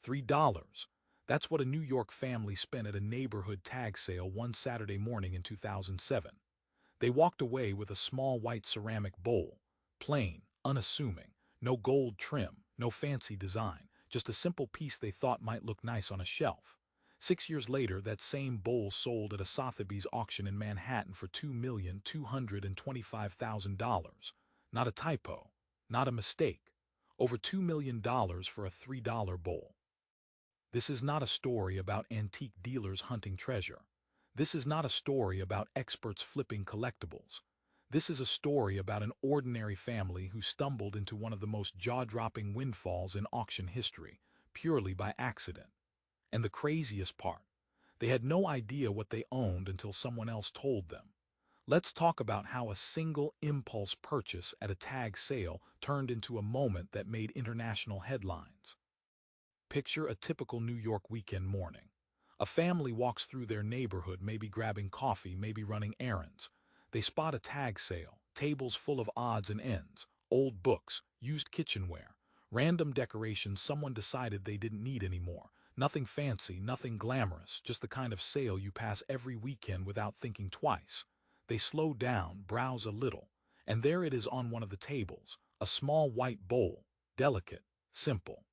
$3. That's what a New York family spent at a neighborhood tag sale one Saturday morning in 2007. They walked away with a small white ceramic bowl, plain, unassuming, no gold trim, no fancy design, just a simple piece they thought might look nice on a shelf. 6 years later, that same bowl sold at a Sotheby's auction in Manhattan for $2,225,000. Not a typo, not a mistake. Over $2 million for a $3 bowl. This is not a story about antique dealers hunting treasure. This is not a story about experts flipping collectibles. This is a story about an ordinary family who stumbled into one of the most jaw-dropping windfalls in auction history, purely by accident. And the craziest part, they had no idea what they owned until someone else told them. Let's talk about how a single impulse purchase at a tag sale turned into a moment that made international headlines. Picture a typical New York weekend morning. A family walks through their neighborhood, maybe grabbing coffee, maybe running errands. They spot a tag sale, tables full of odds and ends, old books, used kitchenware, random decorations someone decided they didn't need anymore. Nothing fancy, nothing glamorous, just the kind of sale you pass every weekend without thinking twice. They slow down, browse a little, and there it is on one of the tables, a small white bowl, delicate, simple,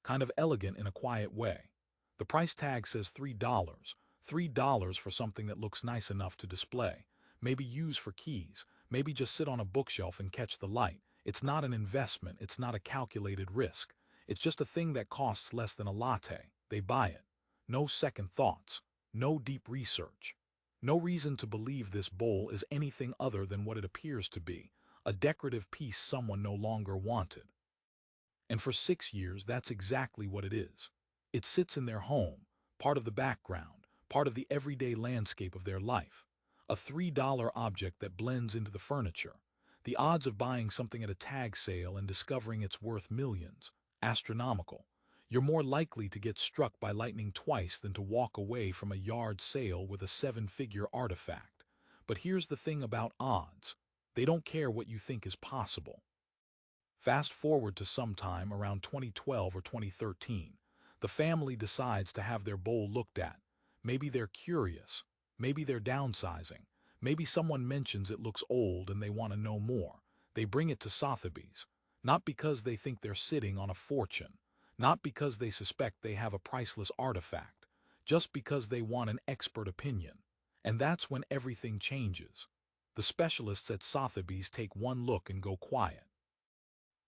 kind of elegant in a quiet way. The price tag says $3. $3 for something that looks nice enough to display, maybe use for keys, maybe just sit on a bookshelf and catch the light. It's not an investment, it's not a calculated risk. It's just a thing that costs less than a latte. They buy it. No second thoughts, no deep research. No reason to believe this bowl is anything other than what it appears to be, a decorative piece someone no longer wanted. And for 6 years, that's exactly what it is. It sits in their home, part of the background, part of the everyday landscape of their life. A $3 object that blends into the furniture. The odds of buying something at a tag sale and discovering it's worth millions, astronomical. You're more likely to get struck by lightning twice than to walk away from a yard sale with a seven-figure artifact. But here's the thing about odds. They don't care what you think is possible. Fast forward to sometime around 2012 or 2013. The family decides to have their bowl looked at. Maybe they're curious. Maybe they're downsizing. Maybe someone mentions it looks old and they want to know more. They bring it to Sotheby's. Not because they think they're sitting on a fortune. Not because they suspect they have a priceless artifact. Just because they want an expert opinion. And that's when everything changes. The specialists at Sotheby's take one look and go quiet.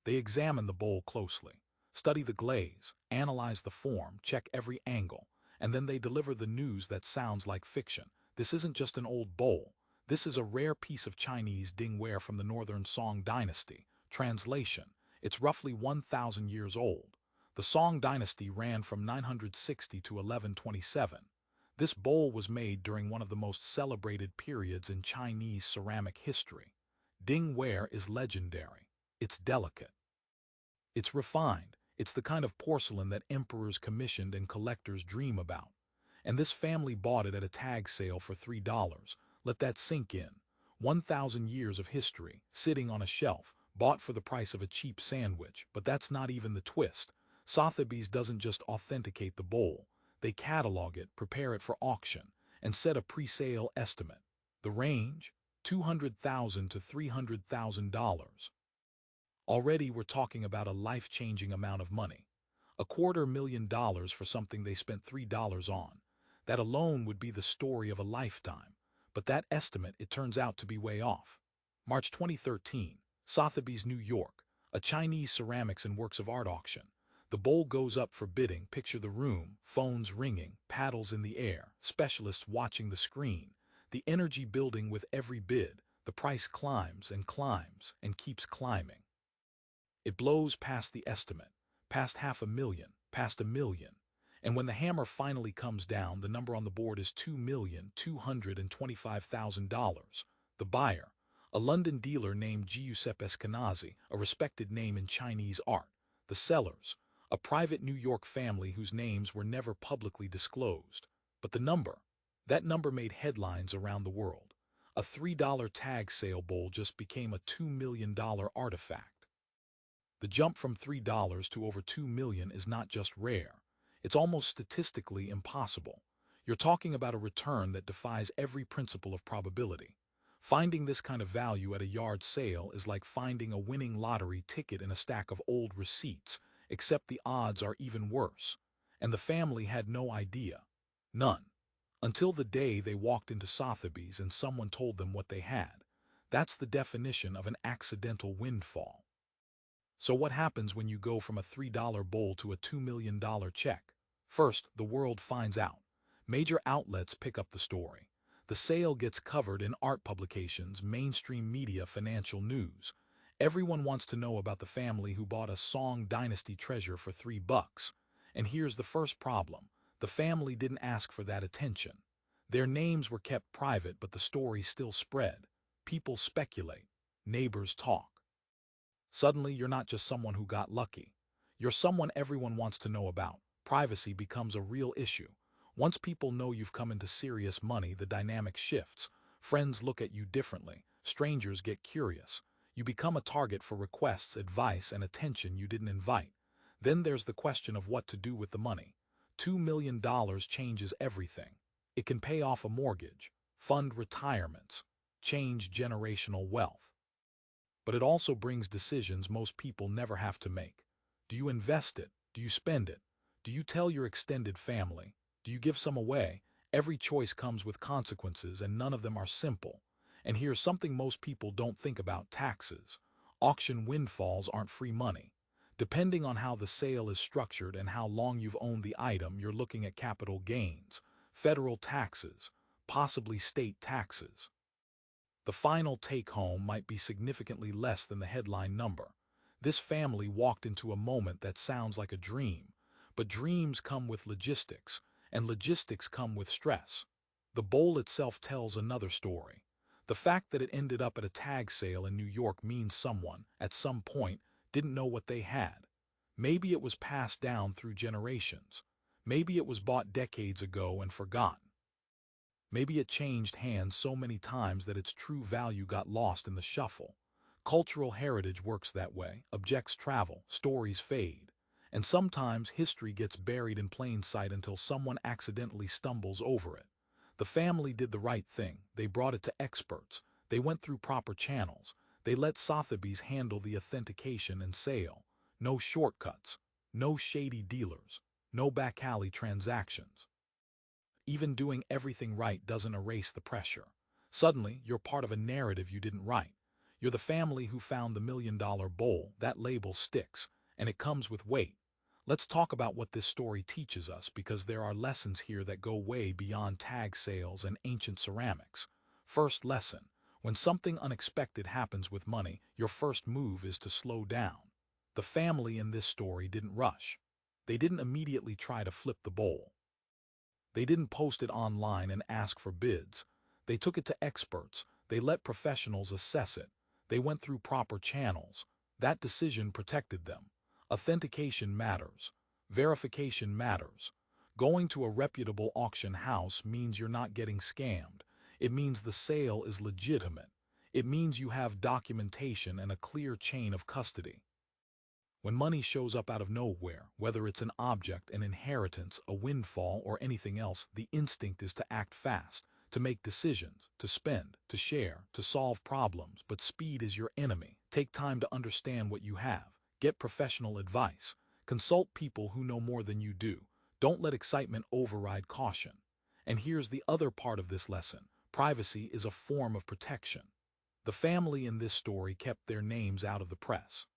They examine the bowl closely, study the glaze, analyze the form, check every angle, and then they deliver the news that sounds like fiction. This isn't just an old bowl. This is a rare piece of Chinese ware from the Northern Song dynasty. Translation: it's roughly 1,000 years old. The Song dynasty ran from 960 to 1127. This bowl was made during one of the most celebrated periods in Chinese ceramic history. Ware is legendary. It's delicate. It's refined. It's the kind of porcelain that emperors commissioned and collectors dream about. And this family bought it at a tag sale for $3. Let that sink in. 1,000 years of history, sitting on a shelf, bought for the price of a cheap sandwich. But that's not even the twist. Sotheby's doesn't just authenticate the bowl. They catalog it, prepare it for auction, and set a pre-sale estimate. The range? $200,000 to $300,000. Already we're talking about a life-changing amount of money. $250,000 for something they spent $3 on. That alone would be the story of a lifetime. But that estimate, it turns out to be way off. March 2013, Sotheby's, New York, a Chinese ceramics and works of art auction. The bowl goes up for bidding. Picture the room, phones ringing, paddles in the air, specialists watching the screen, the energy building with every bid. The price climbs and keeps climbing. It blows past the estimate, past $500,000, past $1 million. And when the hammer finally comes down, the number on the board is $2,225,000. The buyer, a London dealer named Giuseppe Eskenazi, a respected name in Chinese art. The sellers, a private New York family whose names were never publicly disclosed. But the number, that number made headlines around the world. A $3 tag sale bowl just became a $2 million artifact. The jump from $3 to over 2 million is not just rare. It's almost statistically impossible. You're talking about a return that defies every principle of probability. Finding this kind of value at a yard sale is like finding a winning lottery ticket in a stack of old receipts, except the odds are even worse. And the family had no idea. None. Until the day they walked into Sotheby's and someone told them what they had. That's the definition of an accidental windfall. So what happens when you go from a $3 bowl to a $2 million check? First, the world finds out. Major outlets pick up the story. The sale gets covered in art publications, mainstream media, financial news. Everyone wants to know about the family who bought a Song Dynasty treasure for $3. And here's the first problem. The family didn't ask for that attention. Their names were kept private, but the story still spread. People speculate. Neighbors talk. Suddenly, you're not just someone who got lucky. You're someone everyone wants to know about. Privacy becomes a real issue. Once people know you've come into serious money, the dynamic shifts. Friends look at you differently. Strangers get curious. You become a target for requests, advice, and attention you didn't invite. Then there's the question of what to do with the money. $2 million changes everything. It can pay off a mortgage, fund retirements, change generational wealth. But it also brings decisions most people never have to make. Do you invest it? Do you spend it? Do you tell your extended family? Do you give some away? Every choice comes with consequences, and none of them are simple. And here's something most people don't think about: taxes. Auction windfalls aren't free money. Depending on how the sale is structured and how long you've owned the item, you're looking at capital gains, federal taxes, possibly state taxes. The final take-home might be significantly less than the headline number. This family walked into a moment that sounds like a dream, but dreams come with logistics, and logistics come with stress. The bowl itself tells another story. The fact that it ended up at a tag sale in New York means someone, at some point, didn't know what they had. Maybe it was passed down through generations. Maybe it was bought decades ago and forgotten. Maybe it changed hands so many times that its true value got lost in the shuffle. Cultural heritage works that way. Objects travel, stories fade. And sometimes history gets buried in plain sight until someone accidentally stumbles over it. The family did the right thing. They brought it to experts. They went through proper channels. They let Sotheby's handle the authentication and sale. No shortcuts. No shady dealers. No back alley transactions. Even doing everything right doesn't erase the pressure. Suddenly, you're part of a narrative you didn't write. You're the family who found the $1 million bowl. That label sticks, and it comes with weight. Let's talk about what this story teaches us, because there are lessons here that go way beyond tag sales and ancient ceramics. First lesson: when something unexpected happens with money, your first move is to slow down. The family in this story didn't rush. They didn't immediately try to flip the bowl. They didn't post it online and ask for bids. They took it to experts. They let professionals assess it. They went through proper channels. That decision protected them. Authentication matters. Verification matters. Going to a reputable auction house means you're not getting scammed. It means the sale is legitimate. It means you have documentation and a clear chain of custody. When money shows up out of nowhere, whether it's an object, an inheritance, a windfall, or anything else, the instinct is to act fast, to make decisions, to spend, to share, to solve problems. But speed is your enemy. Take time to understand what you have. Get professional advice. Consult people who know more than you do. Don't let excitement override caution. And here's the other part of this lesson: privacy is a form of protection. The family in this story kept their names out of the press.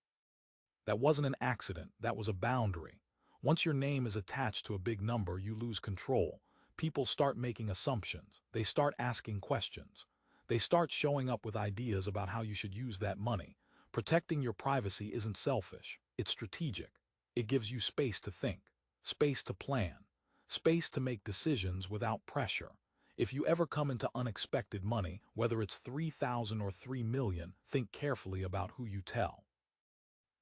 That wasn't an accident, that was a boundary. Once your name is attached to a big number, you lose control. People start making assumptions. They start asking questions. They start showing up with ideas about how you should use that money. Protecting your privacy isn't selfish, it's strategic. It gives you space to think, space to plan, space to make decisions without pressure. If you ever come into unexpected money, whether it's 3,000 or 3 million, think carefully about who you tell.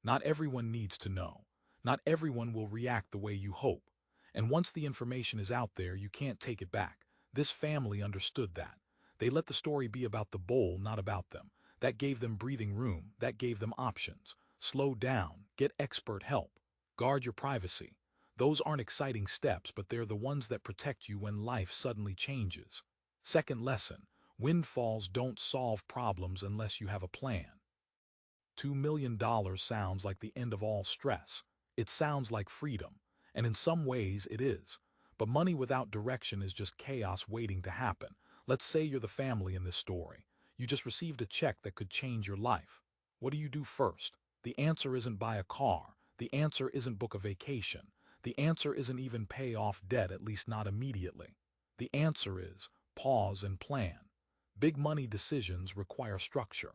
Not everyone needs to know. Not everyone will react the way you hope. And once the information is out there, you can't take it back. This family understood that. They let the story be about the bowl, not about them. That gave them breathing room. That gave them options. Slow down, get expert help, guard your privacy. Those aren't exciting steps, but they're the ones that protect you when life suddenly changes. Second lesson, windfalls don't solve problems unless you have a plan. $2 million sounds like the end of all stress. It sounds like freedom, and in some ways it is. But money without direction is just chaos waiting to happen. Let's say you're the family in this story. You just received a check that could change your life. What do you do first? The answer isn't buy a car. The answer isn't book a vacation. The answer isn't even pay off debt, at least not immediately. The answer is pause and plan. Big money decisions require structure.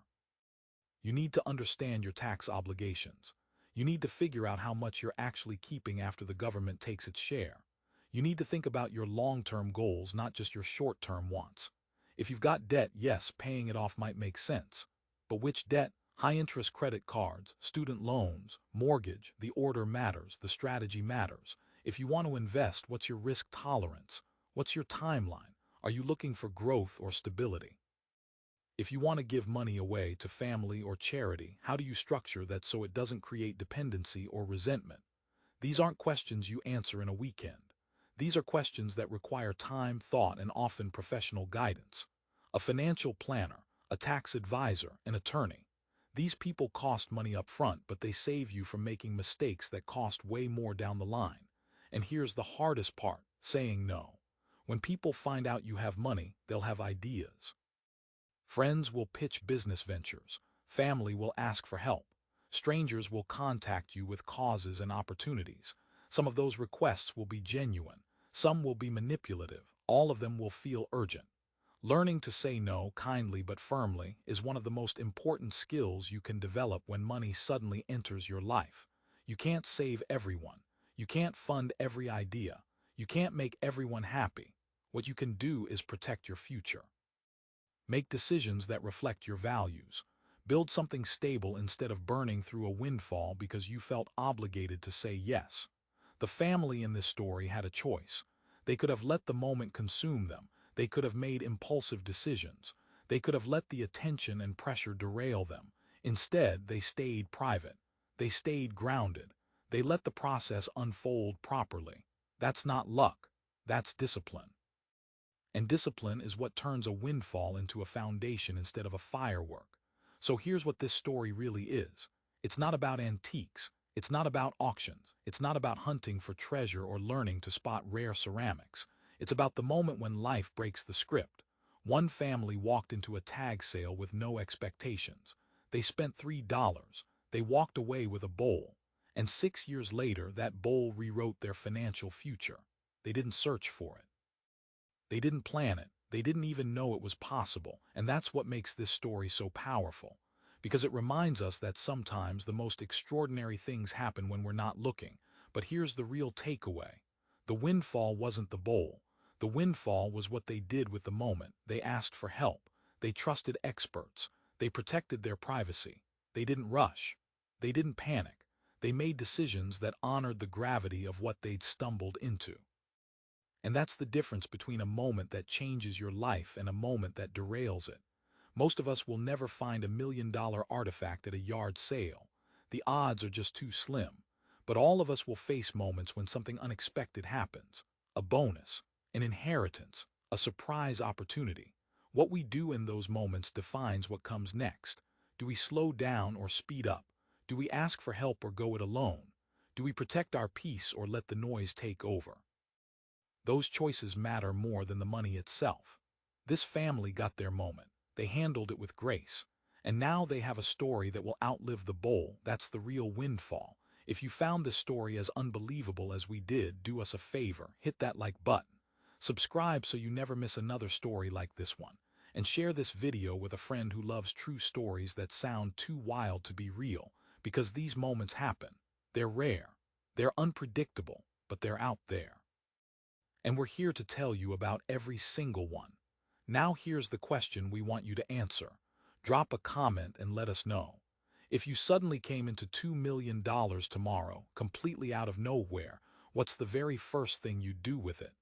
You need to understand your tax obligations. You need to figure out how much you're actually keeping after the government takes its share. You need to think about your long-term goals, not just your short-term wants. If you've got debt, yes, paying it off might make sense. But which debt? High-interest credit cards, student loans, mortgage, the order matters, the strategy matters. If you want to invest, what's your risk tolerance? What's your timeline? Are you looking for growth or stability? If you want to give money away to family or charity, how do you structure that so it doesn't create dependency or resentment? These aren't questions you answer in a weekend. These are questions that require time, thought, and often professional guidance. A financial planner, a tax advisor, an attorney. These people cost money up front, but they save you from making mistakes that cost way more down the line. And here's the hardest part, saying no. When people find out you have money, they'll have ideas. Friends will pitch business ventures. Family will ask for help. Strangers will contact you with causes and opportunities. Some of those requests will be genuine. Some will be manipulative. All of them will feel urgent. Learning to say no kindly but firmly is one of the most important skills you can develop when money suddenly enters your life. You can't save everyone. You can't fund every idea. You can't make everyone happy. What you can do is protect your future. Make decisions that reflect your values. Build something stable instead of burning through a windfall because you felt obligated to say yes. The family in this story had a choice. They could have let the moment consume them. They could have made impulsive decisions. They could have let the attention and pressure derail them. Instead, they stayed private. They stayed grounded. They let the process unfold properly. That's not luck. That's discipline. And discipline is what turns a windfall into a foundation instead of a firework. So here's what this story really is. It's not about antiques. It's not about auctions. It's not about hunting for treasure or learning to spot rare ceramics. It's about the moment when life breaks the script. One family walked into a tag sale with no expectations. They spent $3. They walked away with a bowl. And 6 years later, that bowl rewrote their financial future. They didn't search for it. They didn't plan it. They didn't even know it was possible. And that's what makes this story so powerful. Because it reminds us that sometimes the most extraordinary things happen when we're not looking. But here's the real takeaway. The windfall wasn't the bowl. The windfall was what they did with the moment. They asked for help. They trusted experts. They protected their privacy. They didn't rush. They didn't panic. They made decisions that honored the gravity of what they'd stumbled into. And that's the difference between a moment that changes your life and a moment that derails it. Most of us will never find $1 million artifact at a yard sale. The odds are just too slim. But all of us will face moments when something unexpected happens. A bonus, an inheritance, a surprise opportunity. What we do in those moments defines what comes next. Do we slow down or speed up? Do we ask for help or go it alone? Do we protect our peace or let the noise take over? Those choices matter more than the money itself. This family got their moment. They handled it with grace. And now they have a story that will outlive the bowl. That's the real windfall. If you found this story as unbelievable as we did, do us a favor. Hit that like button. Subscribe so you never miss another story like this one. And share this video with a friend who loves true stories that sound too wild to be real. Because these moments happen. They're rare. They're unpredictable, but they're out there. And we're here to tell you about every single one. Now here's the question we want you to answer. Drop a comment and let us know. If you suddenly came into $2 million tomorrow, completely out of nowhere, what's the very first thing you'd do with it?